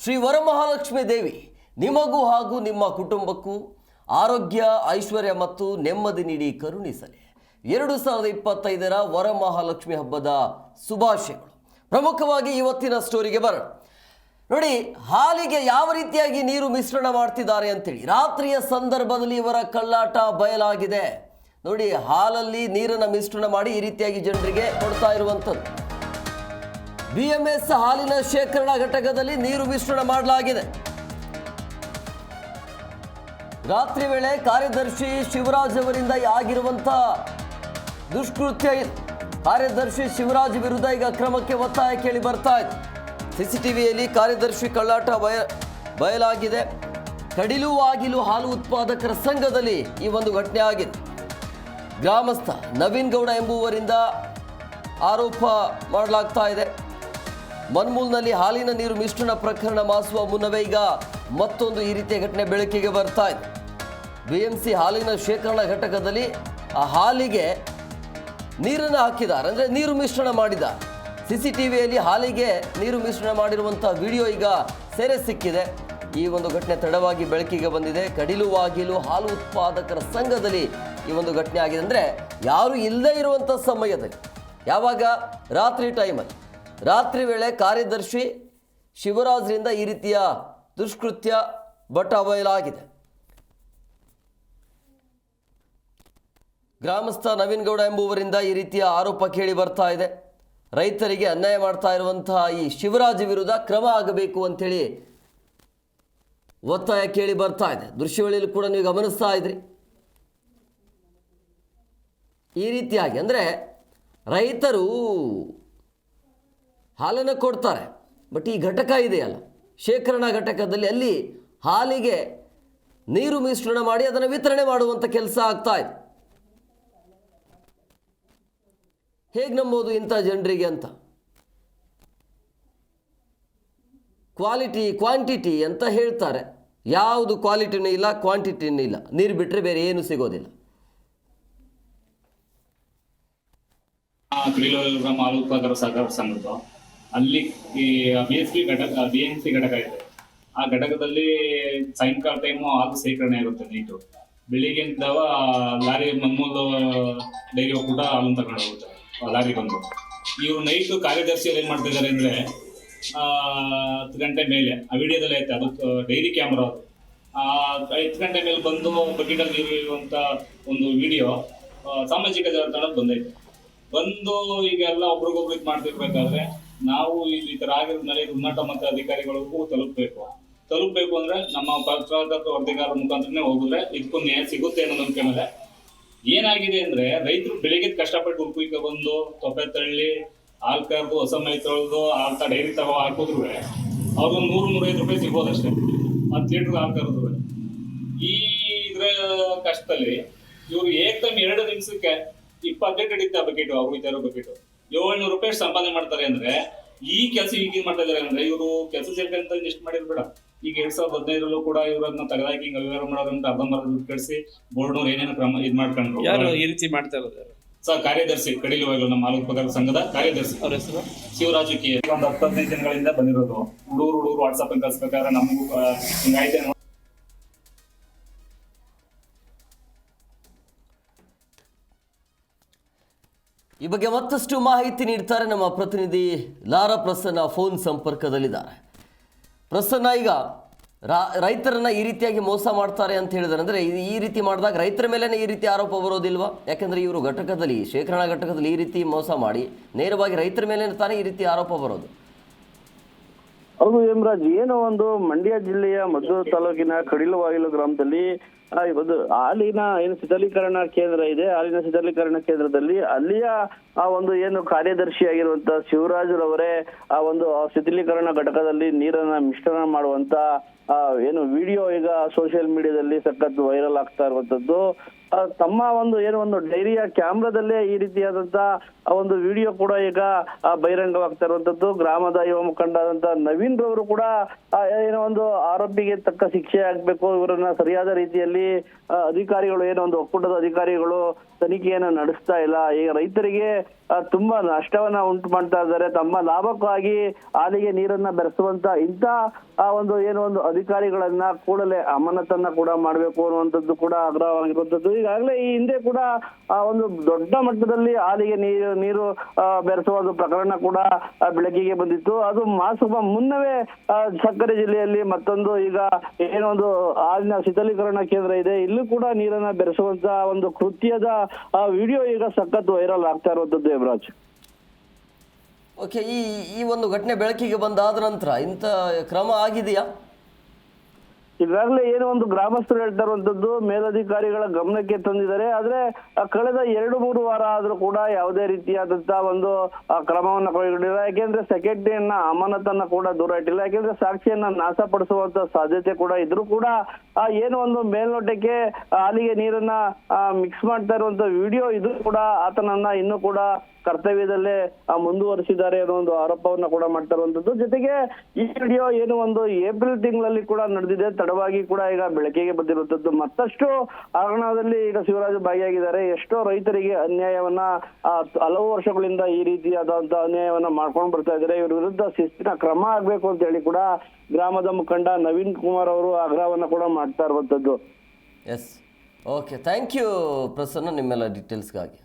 ಶ್ರೀ ವರಮಹಾಲಕ್ಷ್ಮಿ ದೇವಿ ನಿಮಗೂ ಹಾಗೂ ನಿಮ್ಮ ಕುಟುಂಬಕ್ಕೂ ಆರೋಗ್ಯ, ಐಶ್ವರ್ಯ ಮತ್ತು ನೆಮ್ಮದಿ ನೀಡಿ ಕರುಣಿಸಲಿ. 2025ರ ವರಮಹಾಲಕ್ಷ್ಮಿ ಹಬ್ಬದ ಶುಭಾಶಯಗಳು. ಪ್ರಮುಖವಾಗಿ ಇವತ್ತಿನ ಸ್ಟೋರಿಗೆ ಬರೋಣ. ನೋಡಿ, ಹಾಲಿಗೆ ಯಾವ ರೀತಿಯಾಗಿ ನೀರು ಮಿಶ್ರಣ ಮಾಡ್ತಿದ್ದಾರೆ ಅಂತೇಳಿ ರಾತ್ರಿಯ ಸಂದರ್ಭದಲ್ಲಿ ಇವರ ಕಳ್ಳಾಟ ಬಯಲಾಗಿದೆ. ನೋಡಿ, ಹಾಲಲ್ಲಿ ನೀರನ್ನು ಮಿಶ್ರಣ ಮಾಡಿ ಈ ರೀತಿಯಾಗಿ ಜನರಿಗೆ ಕೊಡ್ತಾ ಇರುವಂಥದ್ದು. BMS ಹಾಲಿನ ಶೇಖರಣಾ ಘಟಕದಲ್ಲಿ ನೀರು ಮಿಶ್ರಣ ಮಾಡಲಾಗಿದೆ. ರಾತ್ರಿ ವೇಳೆ ಕಾರ್ಯದರ್ಶಿ ಶಿವರಾಜ್ ಅವರಿಂದ ಆಗಿರುವಂಥ ದುಷ್ಕೃತ್ಯ ಇದು. ಕಾರ್ಯದರ್ಶಿ ಶಿವರಾಜ್ ವಿರುದ್ಧ ಈಗ ಕ್ರಮಕ್ಕೆ ಒತ್ತಾಯ ಕೇಳಿ ಬರ್ತಾ ಇದೆ. CCTVಯಲ್ಲಿ ಕಾರ್ಯದರ್ಶಿ ಕಳ್ಳಾಟ ಬಯಲಾಗಿದೆ. ಕಡಿಲು ಆಗಿಲು ಹಾಲು ಉತ್ಪಾದಕರ ಸಂಘದಲ್ಲಿ ಈ ಒಂದು ಘಟನೆ ಆಗಿದೆ. ಗ್ರಾಮಸ್ಥ ನವೀನ್ ಗೌಡ ಎಂಬುವರಿಂದ ಆರೋಪ ಮಾಡಲಾಗ್ತಾ ಇದೆ. ಮನ್ಮೂಲ್ನಲ್ಲಿ ಹಾಲಿನ ನೀರು ಮಿಶ್ರಣ ಪ್ರಕರಣ ಮಾಸುವ ಮುನ್ನವೇ ಈಗ ಮತ್ತೊಂದು ಈ ರೀತಿಯ ಘಟನೆ ಬೆಳಕಿಗೆ ಬರ್ತಾ ಇದೆ. BMC ಹಾಲಿನ ಶೇಖರಣಾ ಘಟಕದಲ್ಲಿ ಆ ಹಾಲಿಗೆ ನೀರನ್ನು ಹಾಕಿದ್ದಾರೆ, ಅಂದರೆ ನೀರು ಮಿಶ್ರಣ ಮಾಡಿದ್ದಾರೆ. CCTVಯಲ್ಲಿ ಹಾಲಿಗೆ ನೀರು ಮಿಶ್ರಣ ಮಾಡಿರುವಂಥ ವಿಡಿಯೋ ಈಗ ಸೆರೆ ಸಿಕ್ಕಿದೆ. ಈ ಒಂದು ಘಟನೆ ತಡವಾಗಿ ಬೆಳಕಿಗೆ ಬಂದಿದೆ. ಕಡಿಲು ಆಗಿಲು ಹಾಲು ಉತ್ಪಾದಕರ ಸಂಘದಲ್ಲಿ ಈ ಒಂದು ಘಟನೆ ಆಗಿದೆ. ಅಂದರೆ ಯಾರು ಇಲ್ಲದೇ ಇರುವಂಥ ಸಮಯದಲ್ಲಿ, ಯಾವಾಗ ರಾತ್ರಿ ಟೈಮಲ್ಲಿ, ರಾತ್ರಿ ವೇಳೆ ಕಾರ್ಯದರ್ಶಿ ಶಿವರಾಜ್ರಿಂದ ಈ ರೀತಿಯ ದುಷ್ಕೃತ್ಯ ಬಯಲಾಗಿದೆ. ಗ್ರಾಮಸ್ಥ ನವೀನ್ ಗೌಡ ಎಂಬುವರಿಂದ ಈ ರೀತಿಯ ಆರೋಪ ಕೇಳಿ ಬರ್ತಾ ಇದೆ. ರೈತರಿಗೆ ಅನ್ಯಾಯ ಮಾಡ್ತಾ ಇರುವಂತಹ ಈ ಶಿವರಾಜ್ ವಿರುದ್ಧ ಕ್ರಮ ಆಗಬೇಕು ಅಂಥೇಳಿ ಒತ್ತಾಯ ಕೇಳಿ ಬರ್ತಾ ಇದೆ. ದೃಶ್ಯಾವಳಿಯಲ್ಲಿ ಕೂಡ ನೀವು ಗಮನಿಸ್ತಾ ಇದ್ರಿ. ಈ ರೀತಿಯಾಗಿ ಅಂದರೆ ರೈತರು ಹಾಲನ್ನು ಕೊಡ್ತಾರೆ, ಬಟ್ ಈ ಘಟಕ ಇದೆಯಲ್ಲ, ಶೇಖರಣಾ ಘಟಕದಲ್ಲಿ ಅಲ್ಲಿ ಹಾಲಿಗೆ ನೀರು ಮಿಶ್ರಣ ಮಾಡಿ ಅದನ್ನು ವಿತರಣೆ ಮಾಡುವಂಥ ಕೆಲಸ ಆಗ್ತಾ ಇದೆ. ಹೇಗೆ ನಂಬೋದು ಇಂಥ ಜನರಿಗೆ ಅಂತ? ಕ್ವಾಲಿಟಿ ಕ್ವಾಂಟಿಟಿ ಅಂತ ಹೇಳ್ತಾರೆ. ಯಾವುದು ಕ್ವಾಲಿಟಿನೂ ಇಲ್ಲ, ಕ್ವಾಂಟಿಟಿನೂ ಇಲ್ಲ. ನೀರು ಬಿಟ್ಟರೆ ಬೇರೆ ಏನು ಸಿಗೋದಿಲ್ಲ. ಹಾಲು ಉತ್ಪಾದಕರ ಸಹಕಾರ ಸಂಘದ್ದು ಅಲ್ಲಿ BMC ಘಟಕ ಇದೆ. ಆ ಘಟಕದಲ್ಲಿ ಸಾಯಂಕಾಲ ಟೈಮು ಹಾಲು ಸೇಕರಣೆ ಆಗುತ್ತೆ. ನೈಟು ಬೆಳಿಗ್ಗೆ ಲಾರಿ ಮನ್ಮೂಲ್ ಡೈರಿ ಒಕ್ಕೂಟ ಹಾಲು ತಗೊಂಡು ಹೋಗುತ್ತೆ ಲಾರಿ ಬಂದು. ಇವರು ನೈಟು ಕಾರ್ಯದರ್ಶಿಯಲ್ಲಿ ಏನು ಮಾಡ್ತಾ ಇದ್ದಾರೆ ಅಂದರೆ 10 ಗಂಟೆ ಮೇಲೆ ಆ ವಿಡಿಯೋದಲ್ಲಿ ಐತೆ, ಅದಕ್ಕೆ ಡೈರಿ ಕ್ಯಾಮ್ರಾ ಅದು 10 ಗಂಟೆ ಮೇಲೆ ಬಂದು ಬಕೆಟಲ್ಲಿ ನೀರು ಇರುವಂಥ ಒಂದು ವಿಡಿಯೋ ಸಾಮಾಜಿಕ ಜಾಲತಾಣದಲ್ಲಿ ಬಂದೈತೆ. ಬಂದು ಈಗೆಲ್ಲ ಒಬ್ರಿಗೊಬ್ರು ಇದು ಮಾಡ್ತಿರ್ಬೇಕಾದ್ರೆ ನಾವು ಈ ಥರ ಆಗಿರೋದ್ಮೇಲೆ ಉನ್ನತ ಮಟ್ಟ ಅಧಿಕಾರಿಗಳಿಗೂ ತಲುಪಬೇಕು ಅಂದರೆ ನಮ್ಮ ಪತ್ರಕರ್ತ ವರದಿಗಾರರ ಮುಖಾಂತರನೇ ಹೋಗಿದ್ರೆ ಇದಕ್ಕೂ ನ್ಯಾಯ ಸಿಗುತ್ತೆ ಅನ್ನೋ ನಂಬಿಕೆ ಮೇಲೆ ಏನಾಗಿದೆ ಅಂದರೆ, ರೈತರು ಬೆಳಿಗ್ಗೆ ಕಷ್ಟಪಟ್ಟು ಉಪಯೋಗ ಬಂದು ತೊಪ್ಪೆ ತಳ್ಳಿ ಹಾಲು ಕರೆದು ಹೊಸ ಮೈ ತೊಳೆದು ಹಾಲು ಡೈರಿ ತಗೋ ಹಾಕಿದ್ರು ಅವ್ರಿಗೆ 100-105 ರೂಪಾಯಿ ಸಿಗ್ಬೋದು ಅಷ್ಟೇ 10 ಲೀಟ್ರ್ ಹಾಲು ಕರೆದ್ರು. ಈ ಇದ್ರ ಕಷ್ಟದಲ್ಲಿ ಇವರು ಏಕದಮ್ 2 ನಿಮಿಷಕ್ಕೆ 20 ಲೀಟರ್ ಹಿಡಿತಾ ಬಕೆಟು, ಅವ್ರು ಇದ್ದಾರೋ ಬಕೆಟು 700 ರೂಪಾಯಿ ಸಂಪಾದನೆ ಮಾಡ್ತಾರೆ. ಅಂದ್ರೆ ಈ ಕೆಲಸ ಈಗ ಮಾಡ್ತಾ ಇದಾರೆ ಅಂದ್ರೆ ಇವರು ಕೆಲಸ ಸೇರ್ಕಂತ ಎಷ್ಟು ಮಾಡಿರ್ಬೇಡ. ಈಗ 2015ರಲ್ಲೂ ಕೂಡ ಇವ್ರನ್ನ ತೆಗೆದಾಕಿ ಹಿಂಗ ವ್ಯವಹಾರ ಮಾಡೋದಂತ ಅರ್ಧಂಬರ್ಧ ದುಡ್ಡು ಕಳಿಸಿ ಬೋರ್ಡ್ನವ್ರು ಏನೇನು ಕ್ರಮ ಇದು ಮಾಡ್ಕೊಂಡ್ರು. ಯಾರು ಈ ರೀತಿ ಮಾಡ್ತಾ ಇರೋದು? ಸರ್, ಕಾರ್ಯದರ್ಶಿ ಕಡಿಲು ನಮ್ಮ ಹಾಲು ಉತ್ಪಾದಕರ ಸಂಘದ ಕಾರ್ಯದರ್ಶಿ. ಅವ್ರ ಹೆಸರು ಶಿವರಾಜು ಕೆ. ಒಂದು 10-15 ದಿನಗಳಿಂದ ಬಂದಿರೋದು. ಹುಡುಗರು ವಾಟ್ಸಪ್ ಅಲ್ಲಿ ಕಳ್ಸ್ಬೇಕಾದ್ರೆ ನಮಗೂ ಹಿಂಗಾಯ್ತೆ. ಈ ಬಗ್ಗೆ ಮತ್ತಷ್ಟು ಮಾಹಿತಿ ನೀಡ್ತಾರೆ ನಮ್ಮ ಪ್ರತಿನಿಧಿ ಲಾರಾ ಪ್ರಸನ್ನ. ಫೋನ್ ಸಂಪರ್ಕದಲ್ಲಿದ್ದಾರೆ. ಪ್ರಸನ್ನ, ಈಗ ರೈತರನ್ನ ಈ ರೀತಿಯಾಗಿ ಮೋಸ ಮಾಡ್ತಾರೆ ಅಂತ ಹೇಳಿದ್ರೆ, ಅಂದರೆ ಈ ರೀತಿ ಮಾಡಿದಾಗ ರೈತರ ಮೇಲೇ ಈ ರೀತಿ ಆರೋಪ ಬರೋದಿಲ್ವಾ? ಯಾಕೆಂದರೆ ಇವರು ಘಟಕದಲ್ಲಿ, ಶೇಖರಣಾ ಘಟಕದಲ್ಲಿ ಈ ರೀತಿ ಮೋಸ ಮಾಡಿ ನೇರವಾಗಿ ರೈತರ ಮೇಲೆ ತಾನೇ ಈ ರೀತಿ ಆರೋಪ ಬರೋದು. ಹೌದು ಹೇಮರಾಜ್, ಏನೋ ಒಂದು ಮಂಡ್ಯ ಜಿಲ್ಲೆಯ ಮದ್ದೂರು ತಾಲೂಕಿನ ಕಡಿಲುವಾಗಿಲು ಗ್ರಾಮದಲ್ಲಿ ಒಂದು ಹಾಲಿನ ಏನು ಶೀತಲೀಕರಣ ಕೇಂದ್ರ ಇದೆ. ಹಾಲಿನ ಶೀತಲೀಕರಣ ಕೇಂದ್ರದಲ್ಲಿ ಅಲ್ಲಿಯ ಆ ಒಂದು ಏನು ಕಾರ್ಯದರ್ಶಿ ಆಗಿರುವಂತ ಶಿವರಾಜರವರೇ ಆ ಒಂದು ಶೀತಲೀಕರಣ ಘಟಕದಲ್ಲಿ ನೀರನ್ನ ಮಿಶ್ರಣ ಮಾಡುವಂತ ಏನು ವಿಡಿಯೋ ಈಗ ಸೋಷಿಯಲ್ ಮೀಡಿಯಾದಲ್ಲಿ ಸಖತ್ ವೈರಲ್ ಆಗ್ತಾ ಇರುವಂತದ್ದು. ತಮ್ಮ ಒಂದು ಏನು ಒಂದು ಡೈರಿಯ ಕ್ಯಾಮ್ರಾದಲ್ಲೇ ಈ ರೀತಿಯಾದಂತ ಒಂದು ವಿಡಿಯೋ ಕೂಡ ಈಗ ಬಹಿರಂಗವಾಗ್ತಾ ಇರುವಂತದ್ದು. ಗ್ರಾಮದ ಯುವ ಮುಖಂಡರಾದಂತ ನವೀನ್ ರವರು ಕೂಡ ಏನೋ ಒಂದು ಆರೋಪಿಗೆ ತಕ್ಕ ಶಿಕ್ಷೆ ಆಗ್ಬೇಕು, ಇವರನ್ನ ಸರಿಯಾದ ರೀತಿಯಲ್ಲಿ ಅಧಿಕಾರಿಗಳು ಏನೋ ಒಂದು ಒಕ್ಕೂಟದ ಅಧಿಕಾರಿಗಳು ತನಿಖೆಯನ್ನ ನಡೆಸ್ತಾ ಇಲ್ಲ. ಈಗ ರೈತರಿಗೆ ತುಂಬಾ ನಷ್ಟವನ್ನ ಉಂಟು ಮಾಡ್ತಾ ಇದ್ದಾರೆ. ತಮ್ಮ ಲಾಭಕ್ಕಾಗಿ ಹಾಲಿಗೆ ನೀರನ್ನ ಬೆರೆಸುವಂತ ಇಂಥ ಒಂದು ಒಂದು ಅಧಿಕಾರಿಗಳನ್ನ ಕೂಡಲೇ ಅಮಾನತನ್ನ ಕೂಡ ಮಾಡಬೇಕು ಅನ್ನುವಂಥದ್ದು ಕೂಡ ಆಗ್ರಹವಾಗಿರುವಂತದ್ದು. ಈಗಾಗಲೇ ಈ ಹಿಂದೆ ಕೂಡ ಒಂದು ದೊಡ್ಡ ಮಟ್ಟದಲ್ಲಿ ಹಾಲಿಗೆ ನೀರು ಬೆರೆಸುವ ಒಂದು ಪ್ರಕರಣ ಕೂಡ ಬೆಳಕಿಗೆ ಬಂದಿತ್ತು. ಅದು ಮಾಸುವ ಮುನ್ನವೇ ಸಕ್ಕರೆ ಜಿಲ್ಲೆಯಲ್ಲಿ ಮತ್ತೊಂದು ಈಗ ಏನೊಂದು ಹಾಲಿನ ಶೀತಲೀಕರಣ ಕೇಂದ್ರ ಇದೆ, ಇಲ್ಲೂ ಕೂಡ ನೀರನ್ನ ಬೆರೆಸುವಂತ ಒಂದು ಕೃತ್ಯದ ವಿಡಿಯೋ ಈಗ ಸಖತ್ ವೈರಲ್ ಆಗ್ತಾ ಇರುವಂತದ್ದು ಹೇಮರಾಜ್. ಓಕೆ, ಈ ಒಂದು ಘಟನೆ ಬೆಳಕಿಗೆ ಬಂದಾದ ನಂತರ ಇಂಥ ಕ್ರಮ ಆಗಿದೆಯಾ? ಈಗಾಗಲೇ ಒಂದು ಗ್ರಾಮಸ್ಥರು ಹೇಳ್ತಾ ಇರುವಂತದ್ದು ಮೇಲಧಿಕಾರಿಗಳ ಗಮನಕ್ಕೆ ತಂದಿದ್ದಾರೆ. ಆದ್ರೆ ಕಳೆದ 2-3 ವಾರ ಆದ್ರೂ ಕೂಡ ಯಾವುದೇ ರೀತಿಯಾದಂತಹ ಒಂದು ಕ್ರಮವನ್ನ ಕೈಗೊಂಡಿಲ್ಲ. ಯಾಕೆಂದ್ರೆ ಸೆಕ್ರೆಟರಿಯನ್ನ ಅಮಾನತನ್ನ ಕೂಡ ದೂರ ಇಟ್ಟಿಲ್ಲ. ಯಾಕೆಂದ್ರೆ ಸಾಕ್ಷಿಯನ್ನ ನಾಶಪಡಿಸುವಂತ ಸಾಧ್ಯತೆ ಕೂಡ ಇದ್ರೂ ಕೂಡ ಒಂದು ಮೇಲ್ನೋಟಕ್ಕೆ ಹಾಲಿಗೆ ನೀರನ್ನ ಮಿಕ್ಸ್ ಮಾಡ್ತಾ ಇರುವಂತ ವಿಡಿಯೋ ಇದು ಕೂಡ ಆತನನ್ನ ಇನ್ನೂ ಕೂಡ ಕರ್ತವ್ಯದಲ್ಲೇ ಮುಂದುವರಿಸಿದ್ದಾರೆ ಅನ್ನೋ ಒಂದು ಆರೋಪವನ್ನ ಕೂಡ ಮಾಡ್ತಾ ಇರುವಂತದ್ದು. ಜೊತೆಗೆ ಈ ವಿಡಿಯೋ ಏಪ್ರಿಲ್ ತಿಂಗಳಲ್ಲಿ ಕೂಡ ನಡೆದಿದೆ, ತಡವಾಗಿ ಕೂಡ ಈಗ ಬೆಳಕಿಗೆ ಬಂದಿರುವಂತದ್ದು. ಮತ್ತಷ್ಟು ಹಗರಣದಲ್ಲಿ ಈಗ ಶಿವರಾಜ್ ಭಾಗಿಯಾಗಿದ್ದಾರೆ. ಎಷ್ಟೋ ರೈತರಿಗೆ ಅನ್ಯಾಯವನ್ನ ಹಲವು ವರ್ಷಗಳಿಂದ ಈ ರೀತಿಯಾದಂತಹ ಅನ್ಯಾಯವನ್ನ ಮಾಡ್ಕೊಂಡು ಬರ್ತಾ ಇದ್ದಾರೆ. ಇವ್ರ ವಿರುದ್ಧ ಶಿಸ್ತಿನ ಕ್ರಮ ಆಗ್ಬೇಕು ಅಂತ ಹೇಳಿ ಕೂಡ ಗ್ರಾಮದ ಮುಖಂಡ ನವೀನ್ ಕುಮಾರ್ ಅವರು ಆಗ್ರಹವನ್ನ ಕೂಡ ಮಾಡ್ತಾ ಇರುವಂತದ್ದು. Yes, okay, thank you Prasanna ನಿಮ್ಮೆಲ್ಲ ಡೀಟೇಲ್ಸ್ಗಾಗಿ.